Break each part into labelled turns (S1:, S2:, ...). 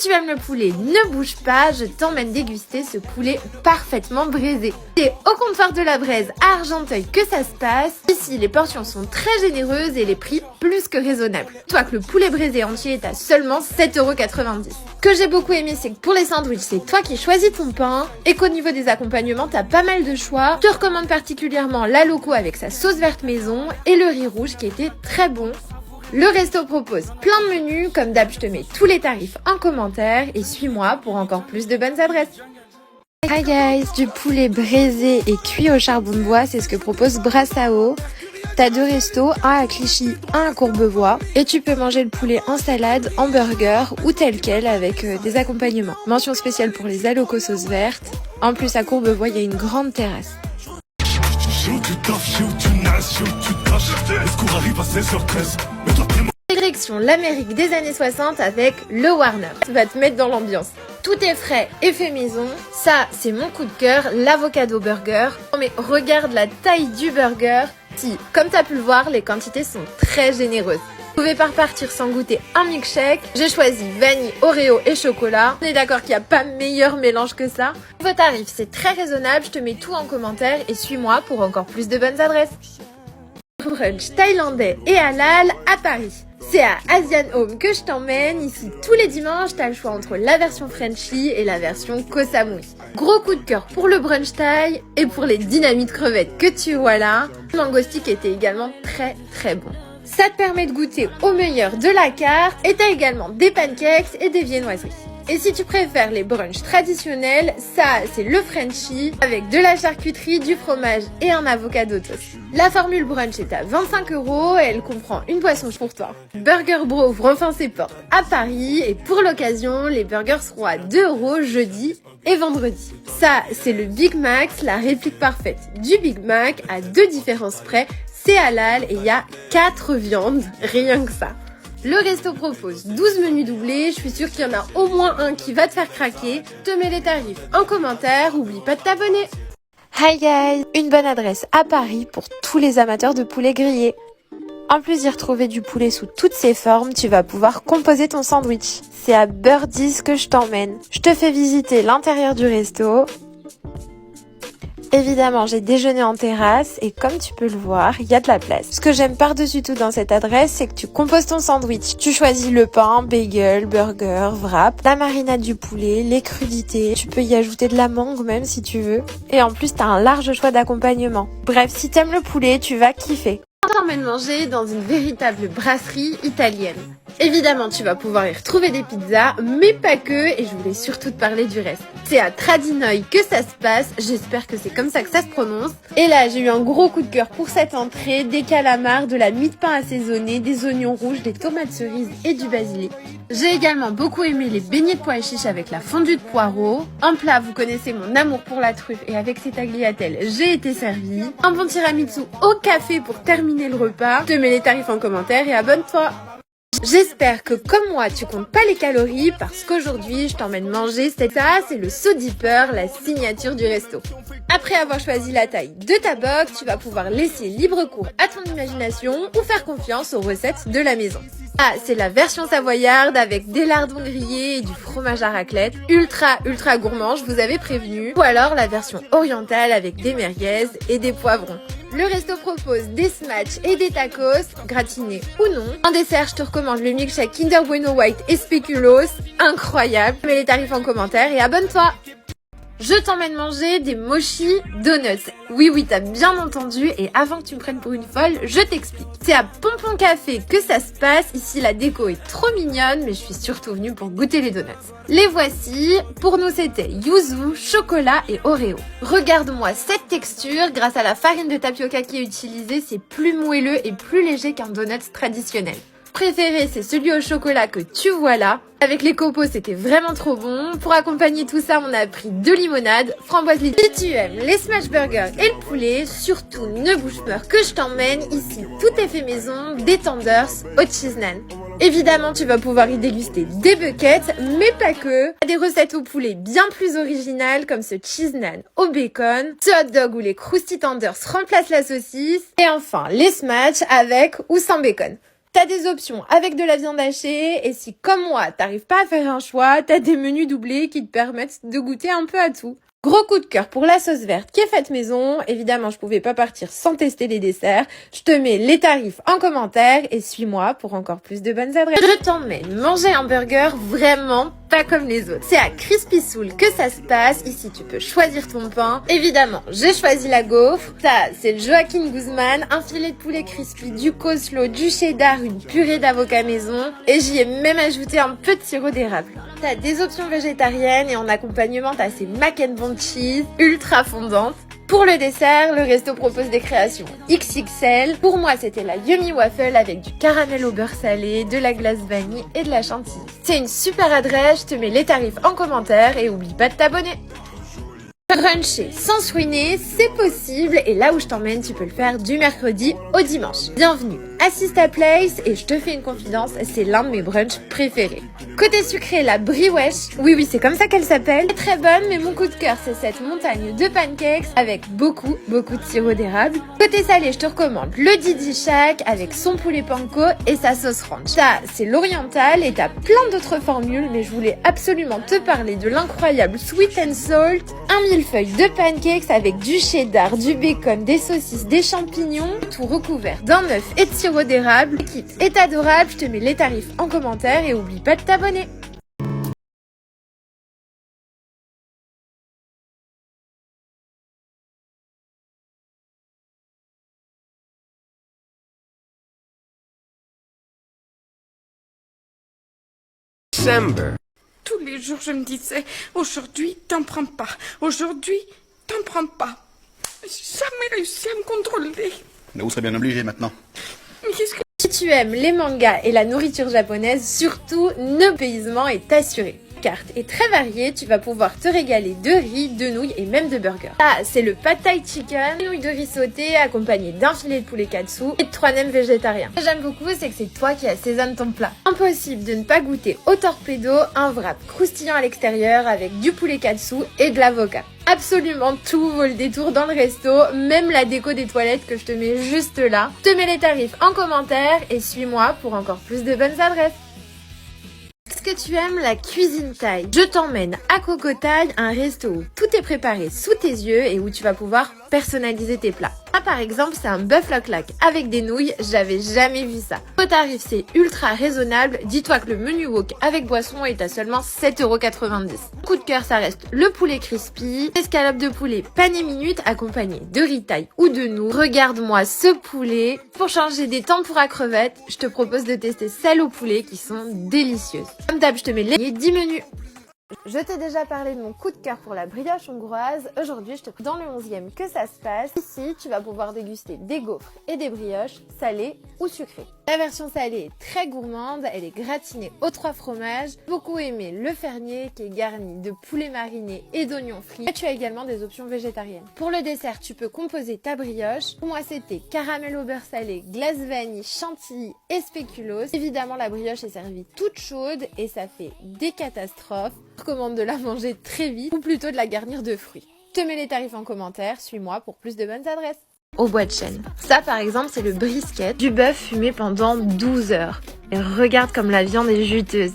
S1: tu aimes le poulet, ne bouge pas, je t'emmène déguster ce poulet parfaitement braisé. C'est au comptoir de la Braise à Argenteuil que ça se passe. Ici, les portions sont très généreuses et les prix plus que raisonnables. Toi que le poulet braisé entier est à seulement 7,90 €. Ce que j'ai beaucoup aimé, c'est que pour les sandwichs, c'est toi qui choisis ton pain et qu'au niveau des accompagnements, t'as pas mal de choix. Je te recommande particulièrement la Loco avec sa sauce verte maison et le riz rouge qui était très bon. Le resto propose plein de menus, comme d'hab je te mets tous les tarifs en commentaire et suis-moi pour encore plus de bonnes adresses. Hi guys, du poulet braisé et cuit au charbon de bois, c'est ce que propose Brassao. T'as 2 restos, un à Clichy, un à Courbevoie, et tu peux manger le poulet en salade, en burger ou tel quel avec des accompagnements. Mention spéciale pour les alocos sauce verte. En plus à Courbevoie, il y a une grande terrasse. Direction l'Amérique des années 60 avec le Warner. Tu vas te mettre dans l'ambiance. Tout est frais et fait maison. Ça, c'est mon coup de cœur, l'avocado burger. Oh mais regarde la taille du burger. Si, comme tu as pu le voir, les quantités sont très généreuses. Vous pouvez pas repartir sans goûter un milkshake. J'ai choisi vanille, Oreo et chocolat. On est d'accord qu'il n'y a pas meilleur mélange que ça. Vos tarifs, c'est très raisonnable. Je te mets tout en commentaire et suis-moi pour encore plus de bonnes adresses. Brunch thaïlandais et halal à Paris. C'est à Asian Home que je t'emmène. Ici, tous les dimanches, t'as le choix entre la version Frenchy et la version Koh Samui. Gros coup de cœur pour le brunch thaï et pour les dynamites crevettes que tu vois là. Le mango stick était également très très bon. Ça te permet de goûter au meilleur de la carte et t'as également des pancakes et des viennoiseries. Et si tu préfères les brunchs traditionnels, ça c'est le Frenchy avec de la charcuterie, du fromage et un avocado toast. La formule brunch est à 25 € et elle comprend une boisson pour toi. Burger Bro ouvre enfin ses portes à Paris et pour l'occasion, les burgers seront à 2 € jeudi et vendredi. Ça c'est le Big Mac, la réplique parfaite du Big Mac à 2 différences près. C'est halal et il y a 4 viandes, rien que ça. Le resto propose 12 menus doublés, je suis sûre qu'il y en a au moins un qui va te faire craquer. Te mets les tarifs en commentaire, oublie pas de t'abonner. Hi guys, une bonne adresse à Paris pour tous les amateurs de poulet grillé. En plus d'y retrouver du poulet sous toutes ses formes, tu vas pouvoir composer ton sandwich. C'est à Birdies que je t'emmène. Je te fais visiter l'intérieur du resto. Évidemment, j'ai déjeuné en terrasse et comme tu peux le voir, il y a de la place. Ce que j'aime par-dessus tout dans cette adresse, c'est que tu composes ton sandwich. Tu choisis le pain, bagel, burger, wrap, la marinade du poulet, les crudités. Tu peux y ajouter de la mangue même si tu veux. Et en plus, t'as un large choix d'accompagnement. Bref, si t'aimes le poulet, tu vas kiffer. On t'emmène manger dans une véritable brasserie italienne. Évidemment, tu vas pouvoir y retrouver des pizzas, mais pas que, et je voulais surtout te parler du reste. C'est à Tradinoï que ça se passe, j'espère que c'est comme ça que ça se prononce. Et là, j'ai eu un gros coup de cœur pour cette entrée, des calamars, de la mie de pain assaisonnée, des oignons rouges, des tomates cerises et du basilic. J'ai également beaucoup aimé les beignets de pois chiches avec la fondue de poireaux. En plat, vous connaissez mon amour pour la truffe et avec ces tagliatelles, j'ai été servie. Un bon tiramisu au café pour terminer le repas. Je te mets les tarifs en commentaire et abonne-toi. J'espère que comme moi tu comptes pas les calories parce qu'aujourd'hui je t'emmène manger ça, c'est le saut dipper, la signature du resto. Après avoir choisi la taille de ta box, tu vas pouvoir laisser libre cours à ton imagination ou faire confiance aux recettes de la maison. Ah, c'est la version savoyarde avec des lardons grillés et du fromage à raclette. Ultra gourmand, je vous avais prévenu. Ou alors la version orientale avec des merguez et des poivrons. Le resto propose des smash et des tacos, gratinés ou non. En dessert, je te recommande le milkshake Kinder Bueno White et Speculoos. Incroyable. Mets les tarifs en commentaire et abonne-toi. Je t'emmène manger des mochi donuts. Oui, t'as bien entendu et avant que tu me prennes pour une folle, je t'explique. C'est à Pompon Café que ça se passe. Ici, la déco est trop mignonne, mais je suis surtout venue pour goûter les donuts. Les voici. Pour nous, c'était yuzu, chocolat et Oreo. Regarde-moi cette texture. Grâce à la farine de tapioca qui est utilisée, c'est plus moelleux et plus léger qu'un donut traditionnel. Préféré, c'est celui au chocolat que tu vois là. Avec les copeaux, c'était vraiment trop bon. Pour accompagner tout ça, on a pris 2 limonades, framboise litre. Si tu aimes les smash burgers et le poulet, surtout ne bouge pas que je t'emmène. Ici, tout est fait maison, des tenders au cheese naan. Évidemment, tu vas pouvoir y déguster des buckets, mais pas que. Des recettes au poulet bien plus originales comme ce cheese naan au bacon, ce hot dog où les crusty tenders remplacent la saucisse, et enfin les smash avec ou sans bacon. T'as des options avec de la viande hachée et si, comme moi, t'arrives pas à faire un choix, t'as des menus doublés qui te permettent de goûter un peu à tout. Gros coup de cœur pour la sauce verte qui est faite maison. Évidemment, je pouvais pas partir sans tester les desserts. Je te mets les tarifs en commentaire et suis-moi pour encore plus de bonnes adresses. Je t'emmène manger un burger vraiment pas comme les autres. C'est à Crispy Soul que ça se passe. Ici, tu peux choisir ton pain. Évidemment, j'ai choisi la gaufre. Ça, c'est le Joaquin Guzman, un filet de poulet crispy, du coleslaw, du cheddar, une purée d'avocat maison. Et j'y ai même ajouté un peu de sirop d'érable. T'as des options végétariennes et en accompagnement, t'as ces mac and bone cheese ultra fondantes. Pour le dessert, le resto propose des créations XXL. Pour moi, c'était la Yummy Waffle avec du caramel au beurre salé, de la glace vanille et de la chantilly. C'est une super adresse, je te mets les tarifs en commentaire et oublie pas de t'abonner. Bruncher sans se ruiner, c'est possible et là où je t'emmène, tu peux le faire du mercredi au dimanche. Bienvenue à Sista Place et je te fais une confidence, c'est l'un de mes brunchs préférés. Côté sucré, la brioche, oui c'est comme ça qu'elle s'appelle, est très bonne mais mon coup de cœur c'est cette montagne de pancakes avec beaucoup de sirop d'érable. Côté salé, je te recommande le Didi Shack avec son poulet panko et sa sauce ranch. Ça, c'est l'oriental et t'as plein d'autres formules mais je voulais absolument te parler de l'incroyable Sweet and Salt, un millefeuille de pancakes avec du cheddar, du bacon, des saucisses, des champignons, tout recouvert d'un œuf et de sirop d'érable. Le kit est adorable, je te mets les tarifs en commentaire et oublie pas de t'abonner.
S2: Tous les jours, je me disais, aujourd'hui, t'en prends pas. Aujourd'hui, t'en prends pas. J'ai jamais réussi à me contrôler.
S3: Mais vous serez bien obligé maintenant.
S2: Mais qu'est-ce que...
S1: Si tu aimes les mangas et la nourriture japonaise, surtout, nos paysement est assuré. La carte est très variée, tu vas pouvoir te régaler de riz, de nouilles et même de burgers. Ah, c'est le pad thai chicken, nouilles de riz sauté accompagné d'un filet de poulet katsu et de 3 nems végétariens. Ce que j'aime beaucoup, c'est que c'est toi qui assaisonne ton plat. Impossible de ne pas goûter au torpedo, un wrap croustillant à l'extérieur avec du poulet katsu et de l'avocat. Absolument tout vaut le détour dans le resto, même la déco des toilettes que je te mets juste là. Je te mets les tarifs en commentaire et suis-moi pour encore plus de bonnes adresses. Est-ce que tu aimes la cuisine thaï? Je t'emmène à Coco Thai, un resto où tout est préparé sous tes yeux et où tu vas pouvoir personnaliser tes plats. Là, par exemple, c'est un bœuf loc-lac avec des nouilles, j'avais jamais vu ça. Au tarif, c'est ultra raisonnable. Dis-toi que le menu wok avec boisson est à seulement 7,90 €. Coup de cœur, ça reste le poulet crispy, escalope de poulet pané minute accompagné de riz thaï ou de nouilles. Regarde-moi ce poulet. Pour changer des tempura crevettes, je te propose de tester celles au poulet qui sont délicieuses. Comme d'hab, je te mets les 10 menus. Je t'ai déjà parlé de mon coup de cœur pour la brioche hongroise. Aujourd'hui, je te présente dans le 11e que ça se passe. Ici, tu vas pouvoir déguster des gaufres et des brioches salées ou sucrées. La version salée est très gourmande, elle est gratinée aux 3 fromages. Beaucoup aimé le fernier qui est garni de poulet mariné et d'oignons frits. Et tu as également des options végétariennes. Pour le dessert, tu peux composer ta brioche. Pour moi, c'était caramel au beurre salé, glace vanille, chantilly et spéculoos. Évidemment, la brioche est servie toute chaude et ça fait des catastrophes. Je recommande de la manger très vite ou plutôt de la garnir de fruits. Je te mets les tarifs en commentaire, suis-moi pour plus de bonnes adresses. Au bois de chêne. Ça par exemple c'est le brisket, du bœuf fumé pendant 12 heures. Et regarde comme la viande est juteuse.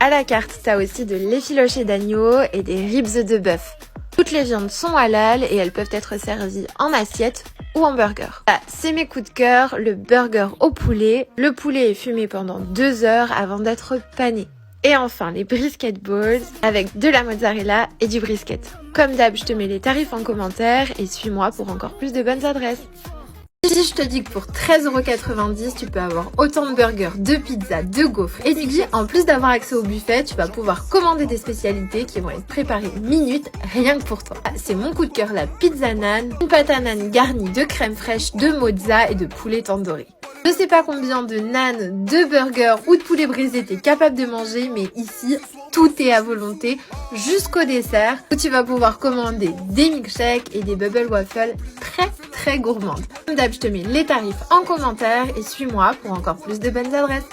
S1: À la carte, t'as aussi de l'effiloché d'agneau et des ribs de bœuf. Toutes les viandes sont halal et elles peuvent être servies en assiette ou en burger. Là, c'est mes coups de cœur, le burger au poulet. Le poulet est fumé pendant 2 heures avant d'être pané. Et enfin, les brisket balls avec de la mozzarella et du brisket. Comme d'hab, je te mets les tarifs en commentaire et suis-moi pour encore plus de bonnes adresses. Si je te dis que pour 13,90 €, tu peux avoir autant de burgers, de pizzas, de gaufres et d'iggy, en plus d'avoir accès au buffet, tu vas pouvoir commander des spécialités qui vont être préparées minute rien que pour toi. C'est mon coup de cœur, la pizza nan, une pâte à nan garnie de crème fraîche, de mozza et de poulet tandoori. Je sais pas combien de nan, de burgers ou de poulet brisé t'es capable de manger, mais ici, tout est à volonté jusqu'au dessert où tu vas pouvoir commander des milkshakes et des bubble waffles très gourmandes. Comme d'hab, je te mets les tarifs en commentaire et suis-moi pour encore plus de bonnes adresses.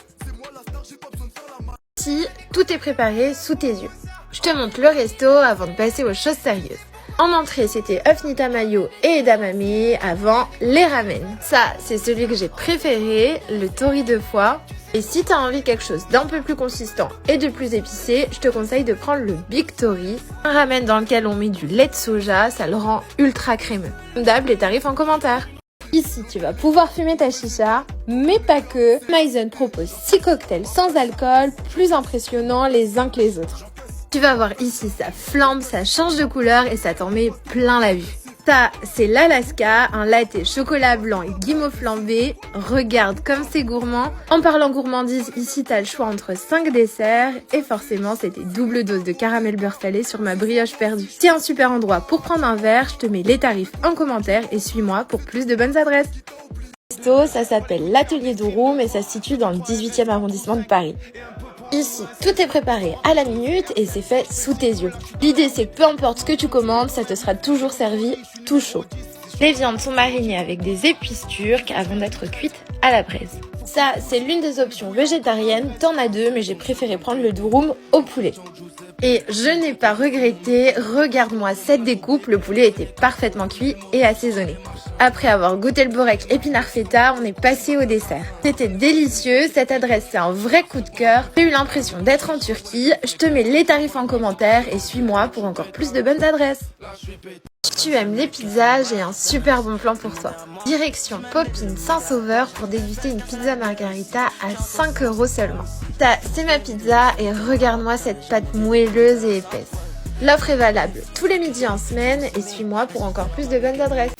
S1: Ici, tout est préparé sous tes yeux. Je te montre le resto avant de passer aux choses sérieuses. En entrée, c'était œuf nita mayo et edamame avant les ramen. Ça, c'est celui que j'ai préféré, le tori de foie. Et si t'as envie de quelque chose d'un peu plus consistant et de plus épicé, je te conseille de prendre le Big Tori. Un ramen dans lequel on met du lait de soja, ça le rend ultra crémeux. Comme d'hab, les tarifs en commentaire. Ici, tu vas pouvoir fumer ta chicha, mais pas que. Maizen propose 6 cocktails sans alcool, plus impressionnants les uns que les autres. Tu vas voir ici, ça flambe, ça change de couleur et ça t'en met plein la vue. Ça, c'est l'Alaska, un latte chocolat blanc et guimauve flambé. Regarde comme c'est gourmand. En parlant gourmandise, ici t'as le choix entre 5 desserts et forcément c'était double dose de caramel beurre salé sur ma brioche perdue. C'est un super endroit pour prendre un verre, je te mets les tarifs en commentaire et suis-moi pour plus de bonnes adresses. Ça s'appelle l'Atelier d'Ouroum et ça se situe dans le 18e arrondissement de Paris. Ici, tout est préparé à la minute et c'est fait sous tes yeux. L'idée, c'est que peu importe ce que tu commandes, ça te sera toujours servi tout chaud. Les viandes sont marinées avec des épices turques avant d'être cuites à la braise. Ça, c'est l'une des options végétariennes. T'en as deux, mais j'ai préféré prendre le durum au poulet. Et je n'ai pas regretté, regarde-moi cette découpe, le poulet était parfaitement cuit et assaisonné. Après avoir goûté le borek épinard feta, on est passé au dessert. C'était délicieux, cette adresse c'est un vrai coup de cœur. J'ai eu l'impression d'être en Turquie, je te mets les tarifs en commentaire et suis-moi pour encore plus de bonnes adresses. Si tu aimes les pizzas, j'ai un super bon plan pour toi. Direction Popin Saint-Sauveur pour déguster une pizza margarita à 5 € seulement. Ça, c'est ma pizza et regarde-moi cette pâte moelleuse et épaisse. L'offre est valable tous les midis en semaine et suis-moi pour encore plus de bonnes adresses.